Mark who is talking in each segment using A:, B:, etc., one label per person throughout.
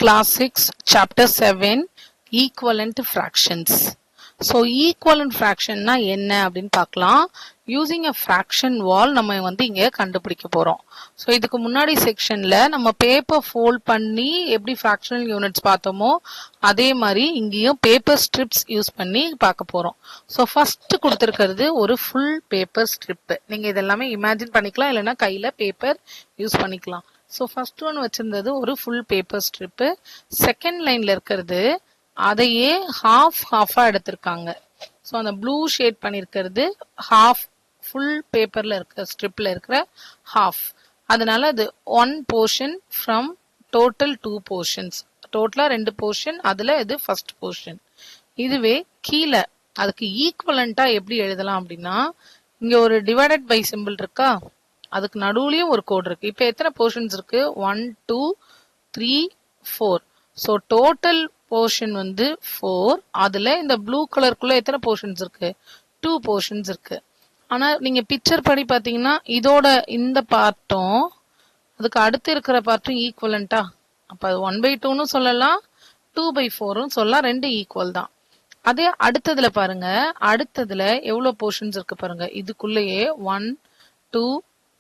A: Class 6, Chapter 7, Equivalent Fractions. So, equivalent fraction na என்ன அப்படின்னு பார்க்கலாம். Using a fraction wall நம்ம வந்து இங்க கண்டுபிடிக்க போறோம். So, இதுக்கு முன்னாடி செக்ஷன்ல நம்ம பேப்பர் ஃபோல்ட் பண்ணி எப்படி fractional units பார்த்தோமோ அதே மாதிரி இங்கேயும் பேப்பர் ஸ்ட்ரிப்ஸ் யூஸ் பண்ணி பார்க்க போறோம். So, ஃபர்ஸ்ட் கொடுத்திருக்கிறது ஒரு full paper strip. நீங்க இதெல்லாமே இமேஜின் பண்ணிக்கலாம் இல்லைன்னா கையில பேப்பர் யூஸ் பண்ணிக்கலாம். ஸோ ஃபர்ஸ்ட் ஒன் வச்சிருந்தது ஒரு ஃபுல் பேப்பர் ஸ்ட்ரிப்பு. செகண்ட் லைன்ல இருக்கிறது அதையே ஹாஃபா எடுத்திருக்காங்க. ஸோ அந்த ப்ளூ ஷேட் பண்ணியிருக்கிறது ஹாஃப், ஃபுல் பேப்பர்ல இருக்கிற ஸ்ட்ரிப்ல இருக்கிற ஹாஃப். அதனால அது one portion from total 2 portions. டோட்டலா 2 போர்ஷன், அதுல இது ஃபர்ஸ்ட் போர்ஷன். இதுவே கீழே அதுக்கு ஈக்குவலண்டா எப்படி எழுதலாம் அப்படின்னா, இங்க ஒரு டிவைடட் பை சிம்பிள் இருக்கா, அதுக்கு நடுவுலயும் ஒரு கோட் இருக்கு. இப்ப எத்தனை போர்ஷன்ஸ் இருக்கு? 1 2 3 4. சோ டோட்டல் போர்ஷன் வந்து 4. அதுல இந்த ப்ளூ கலருக்குள்ள எத்தனை போர்ஷன்ஸ் இருக்கு? 2 போர்ஷன்ஸ் இருக்கு. ஆனா நீங்க பிக்சர் படி பாத்தீங்கன்னா இதோட இந்த பார்ட்டும் அதுக்கு அடுத்து இருக்கிற பார்ட்டும் ஈக்குவலண்டா. அப்ப அது 1/2ன்னு சொல்லலாம், 2/4ன்னு சொல்லலாம், ரெண்டு ஈக்குவல் தான். அதே அடுத்ததுல பாருங்க, அடுத்ததுல எவ்வளவு போர்ஷன்ஸ் இருக்கு பாருங்க. இதுக்குள்ளேயே 1 2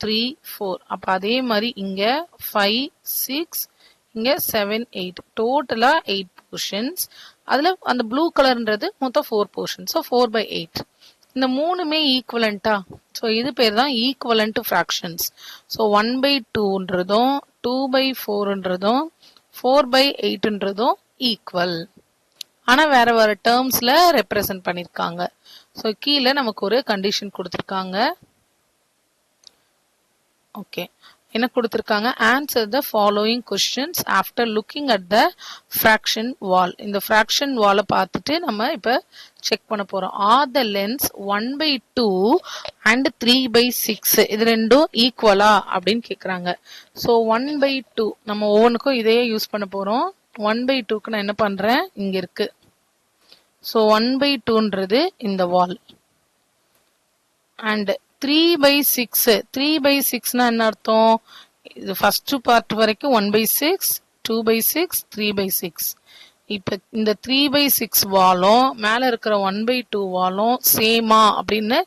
A: 3 4. அப்ப அதே மாதிரி இங்க 5 6, இங்க 7 8, டோட்டலா 8 போர்ஷன்ஸ். அதுல அந்த ப்ளூ கலர்ன்றது மொத்தம் 4 போர்ஷன்ஸ். ஸோ 4/8. இந்த மூணுமே ஈக்குவலண்டா. ஸோ இது பேர் தான் ஈக்குவலண்ட் ஃப்ராக்ஷன்ஸ். ஸோ 1/2ன்றதும் 2/4ன்றதும் 4/8ன்றதும் ஈக்குவல். ஆனா வேற வேற டேர்ம்ஸ்ல ரெப்ரசன்ட் பண்ணிருக்காங்க. ஸோ கீழே நமக்கு ஒரு கண்டிஷன் கொடுத்திருக்காங்க. ஓகே, என்ன கொடுத்திருக்காங்க? Answer the following questions after looking at the fraction wall. இந்த ஃப்ராக்ஷன் வாலை பார்த்துட்டு நம்ம இப்ப செக் பண்ண போறோம். ஆர் த லென்ஸ் 1/2 அண்ட் 3/6 இது ரெண்டும் ஈக்குவலா அப்படின்னு கேக்குறாங்க. ஸோ 1/2 நம்ம ஒவ்வொன்றுக்கும் இதையே யூஸ் பண்ண போறோம். 1/2க்கு நான் என்ன பண்றேன், இங்க இருக்கு. ஸோ 1/2ன்றது இந்த வால். அண்ட் 3/6, 3/6னா என்ன அர்த்தம்? இது ஃபர்ஸ்ட் பார்ட் வரைக்கும் 1/6, 2/6, 3/6. இப்ப இந்த 3/6 வாலும் மேல இருக்கிற 1/2 வாலும் சேமா அப்படின்னு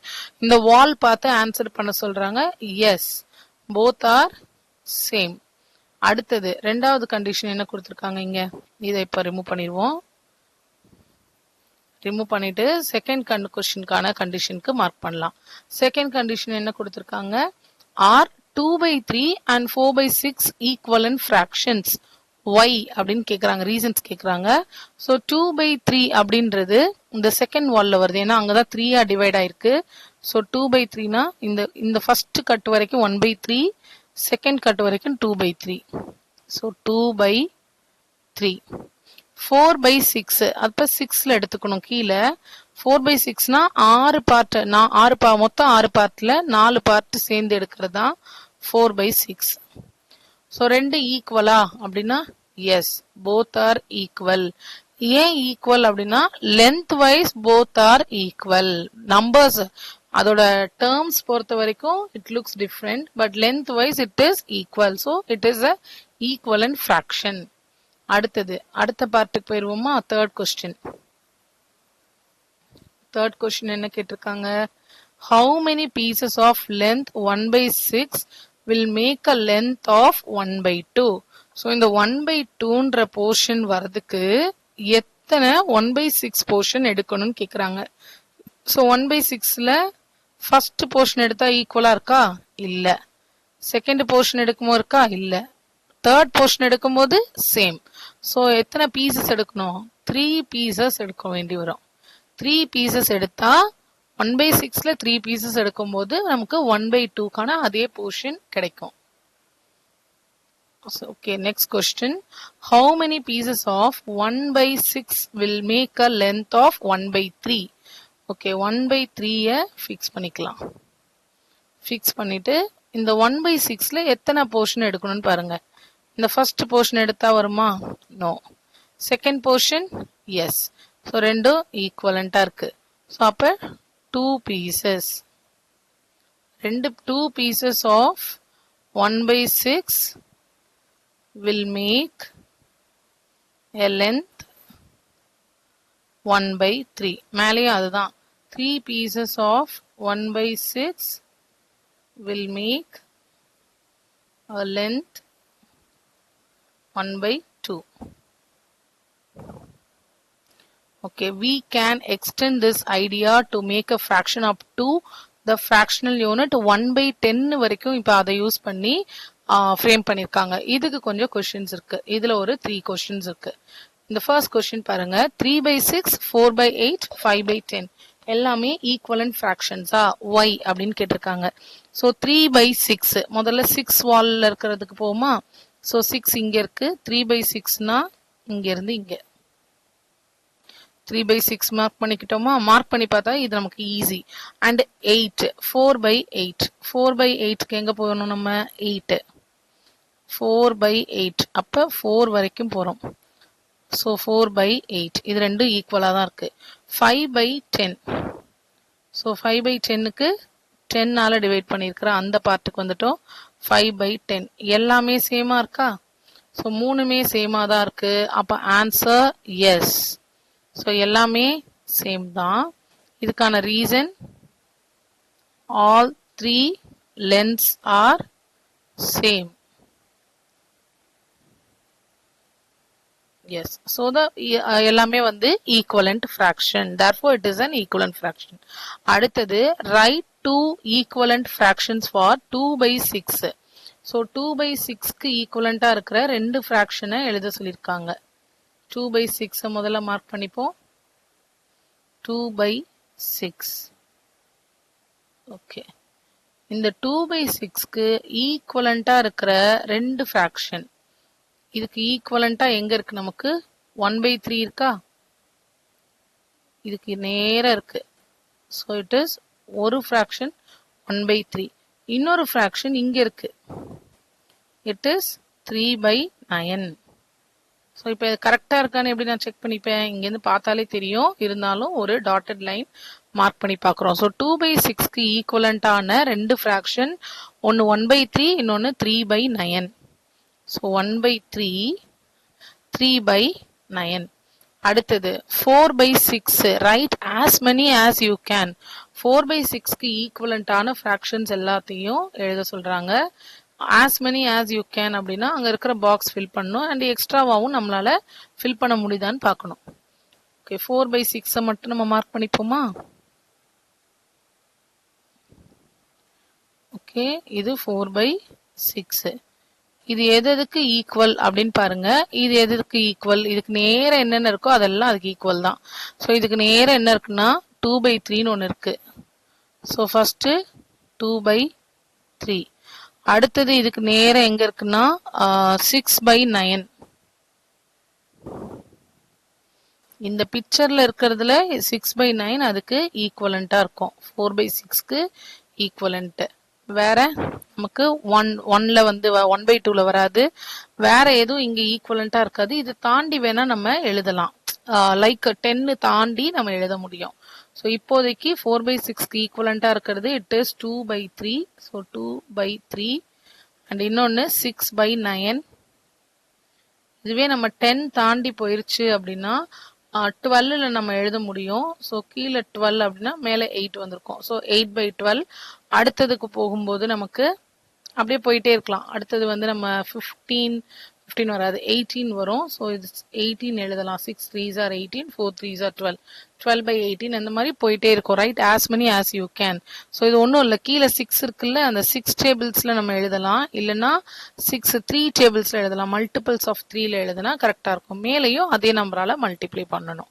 A: இந்த வால் பார்த்து ஆன்சர் பண்ண சொல்றாங்க. Yes, both are same. அடுத்தது ரெண்டாவது கண்டிஷன் என்ன கொடுத்திருக்காங்க இங்க, இதை இப்ப ரிமூவ் பண்ணிடுவோம். ரிமூவ் பண்ணிட்டு செகண்ட் கொஸ்டினுக்கான கண்டிஷனுக்கு மார்க் பண்ணலாம். செகண்ட் கண்டிஷன் என்ன கொடுத்திருக்காங்க? Are 2/3 and 4/6 equivalent fractions. Why அப்படின்னு கேக்குறாங்க, ரீசன்ஸ் கேக்குறாங்க. ஸோ 2/3 அப்படின்றது இந்த செகண்ட் வால்ல வருது, ஏன்னா அங்கதான் 3 டிவைட் ஆயிருக்கு. ஸோ 2/3னா இந்த ஃபர்ஸ்ட் கட் வரைக்கும் 1/3, செகண்ட் கட் வரைக்கும் 2/3. ஸோ 2/3. 4/6 அப்ப 6ல எடுத்துக்கணும் கீழே. 4/6னா 6 பார்ட், மொத்தம் 6 பார்ட்ல 4 பார்ட் சேர்ந்து எடுக்கிறது தான் 4/6. ஸோ ரெண்டு ஈக்குவலா அப்படின்னா எஸ், போத் ஆர் ஈக்குவல். ஏன் ஈக்குவல் அப்படின்னா length wise both are equal. Numbers அதோட டேர்ம்ஸ் பொறுத்த வரைக்கும் it looks different, but length wise it is equal. So it is a equivalent fraction. அடுத்தது அடுத்த பார்ட்டுக்கு போயிருவோமா? Third question. தேர்ட் கொஸ்டின் என்ன கேட்டிருக்காங்க? How many pieces of length 1/6 will make a length of 1/2? So இந்த 1/2ன்ற portion வரதுக்கு எத்தனை 1/6 portion எடுக்கணும்னு கேக்குறாங்க. ஸோ 1/6ல ஃபர்ஸ்ட் போர்ஷன் எடுத்தா ஈக்குவலா இருக்கா? இல்ல. செகண்ட் போர்ஷன் எடுக்கும்போது இருக்கா? இல்ல. தேர்ட் போர்ஷன் எடுக்கும்போது சேம். ஸோ எத்தனை பீசஸ் எடுக்கணும்? 3 பீசஸ் எடுக்க வேண்டி வரும். 3 பீசஸ் எடுத்தா 1/6ல 3 பீசஸ் எடுக்கும்போது நமக்கு 1/2க்கான அதே போர்ஷன் கிடைக்கும். Okay, next question. How many pieces of 1/6 will make a length of 1/3? Okay, 1/3 fix பண்ணிக்கலாம். ஃபிக்ஸ் பண்ணிட்டு இந்த 1/6ல எத்தனை போர்ஷன் எடுக்கணும்னு பாருங்க. இந்த ஃபர்ஸ்ட் போர்ஷன் எடுத்தா வருமா? No. Second portion yes. So ரெண்டும் ஈக்குவலண்டா இருக்கு. ஸோ அப்ப 2 pieces, 2 pieces of 1/6 will make a length 1 by 3. மேலேயும் அதுதான் 3 pieces of 1 by 6 will make a length 1 by 2. Okay, we can extend this idea to make a fraction up to the fractional unit 1 by 10 வரைக்கும் இப்ப அதை use பண்ணி frame பண்ணிருக்காங்க. இதுக்கு கொஞ்சம் questions இருக்கு. இதுல ஒரு 3 கொஸ்டின்ஸ் இருக்கு. இந்த ஃபர்ஸ்ட் கொஸ்டின் பாருங்க, 3 by 6, 4 by 8, 5 by 10 எல்லாமே ஈக்குவலன்ட் ஃபிராக்ஷன்ஸா y அப்படின்னு கேட்டிருக்காங்க. ஸோ 3 by 6 முதல்ல 6 வால்ல இருக்கிறதுக்கு போகுமா? ஸோ 6 இங்க இருக்கு. 3 by 6னா இங்க இருந்து இங்க 3 by 6 மார்க் பண்ணிக்கிட்டோமா? மார்க் பண்ணி பார்த்தா இது நமக்கு ஈஸி. அண்ட் 8 4 by 8 4 by 8க்கு எங்க போகணும் நம்ம? 8 4 by 8 அப்ப 4 வரைக்கும் போறோம். ஸோ 4 by 8 இது ரெண்டும் ஈக்குவலா தான் இருக்கு. 5 by 10 ஸோ 5 by 10க்கு 10ஆல டிவைட் பண்ணியிருக்கிற அந்த பார்ட்டுக்கு வந்துட்டோம். 5 by 10 எல்லாமே சேமா இருக்கா? ஸோ மூணுமே சேமா தான் இருக்கு. அப்ப ஆன்சர் எஸ். ஸோ எல்லாமே சேம் தான். இதுக்கான reason all 3 lengths are same. Yes, so the எல்லாமே வந்து equivalent fraction, therefore it is an equivalent fraction. அடுத்தது write two equivalent fractions for 2 by 6. so 2 by 6க்கு ஈக்குவலண்டா இருக்கிற ரெண்டு ஃபிராக்ஷனை எழுத சொல்லியிருக்காங்க. 2 by 6 முதல்ல மார்க் பண்ணிப்போம். 2 by 6. ஓகே, இந்த 2 by 6க்கு ஈக்குவலண்டா இருக்கிற ரெண்டு ஃபிராக்ஷன், இதுக்கு ஈக்குவலண்டா எங்க இருக்கு? நமக்கு 1 by 3 இருக்கா? இதுக்கு நேரா இருக்கு. ஸோ இட் இஸ் ஒரு ஃபிராக்ஷன் 1 by 3. இன்னொரு ஃபிராக்ஷன் இங்க இருக்கு. It is 3 by 9. ஸோ இப்போ கரெக்டா இருக்கான்னு எப்படி நான் செக் பண்ணிப்பேன்? இங்கேருந்து பார்த்தாலே தெரியும். இருந்தாலும் ஒரு டாட்டட் லைன் மார்க் பண்ணி பார்க்குறோம். ஸோ 2 by 6க்கு ஈக்குவலண்டான ரெண்டு ஃபிராக்ஷன், ஒன்று 1 by 3, இன்னொன்று 3 by 9. So 1 by 3, 3 by 9. அடுத்தது 4 by 6, right as many as you can. 4 by 6க்கு ஈக்குவலண்டான ஃபிராக்ஷன்ஸ் எல்லாத்தையும் எழுத சொல்றாங்க. as many as you can அப்படின்னா அங்க இருக்கிற பாக்ஸ் ஃபில் பண்ணணும். அண்ட் எக்ஸ்ட்ராவாகவும் நம்மளால ஃபில் பண்ண முடியுதான்னு பார்க்கணும். ஓகே, 4 by 6 மட்டும் நம்ம மார்க் பண்ணிப்போமா? ஓகே, இது 4 by 6. இது எதுக்கு ஈக்குவல் அப்படின்னு பாருங்க. இது எதுக்கு ஈக்குவல்? இதுக்கு நேர என்னென்ன இருக்கோ அதெல்லாம் அதுக்கு ஈக்குவல் தான். ஸோ இதுக்கு நேர என்ன இருக்குன்னா 2 by 3ன்னு ஒன்று இருக்கு. So first 2 by 3. அடுத்தது இதுக்கு நேர எங்க இருக்குன்னா 6 by 9. இந்த பிக்சர்ல இருக்கிறதுல 6 by 9 அதுக்கு ஈக்குவலண்டா இருக்கும். 4 by 6க்கு ஈக்குவலண்ட். வேற நமக்கு 1ல வந்து 1 by 2ல வராது. வேற எதுவும் இங்க ஈக்குவலண்டா இருக்காது. இது தாண்டி வேணா நம்ம எழுதலாம். லைக் 10 தாண்டி நம்ம எழுத முடியும். ஸோ இப்போதைக்கு 4 by 6க்கு ஈக்குவலண்டா இருக்கிறது it is 2 by 3. So 2 by 3 and இன்னொன்று 6 by 9. இதுவே நம்ம 10 தாண்டி போயிருச்சு அப்படின்னா 12ல நம்ம எழுத முடியும். ஸோ கீழே 12 அப்படின்னா மேலே 8 வந்திருக்கும். So 8 by 12. அடுத்ததுக்கு போகும்போது நமக்கு அப்படியே போயிட்டே இருக்கலாம். அடுத்தது வந்து நம்ம 15 வராது, 18 வரும். ஸோ இது 18 எழுதலாம். 6 3s are 18, 4 3s are 12, 12 by 18 அந்த மாதிரி போயிட்டே இருக்கும். Right as many as you can. So இது ஒன்றும் இல்லை, கீழே 6 இருக்குல்ல, அந்த 6 டேபிள்ஸ்ல நம்ம எழுதலாம். இல்லைன்னா 6 3 டேபிள்ஸ்ல எழுதலாம். மல்டிபிள்ஸ் ஆஃப் 3ல எழுதுனா கரெக்டா இருக்கும். மேலேயும் அதே நம்பரால மல்டிப்ளை பண்ணணும்.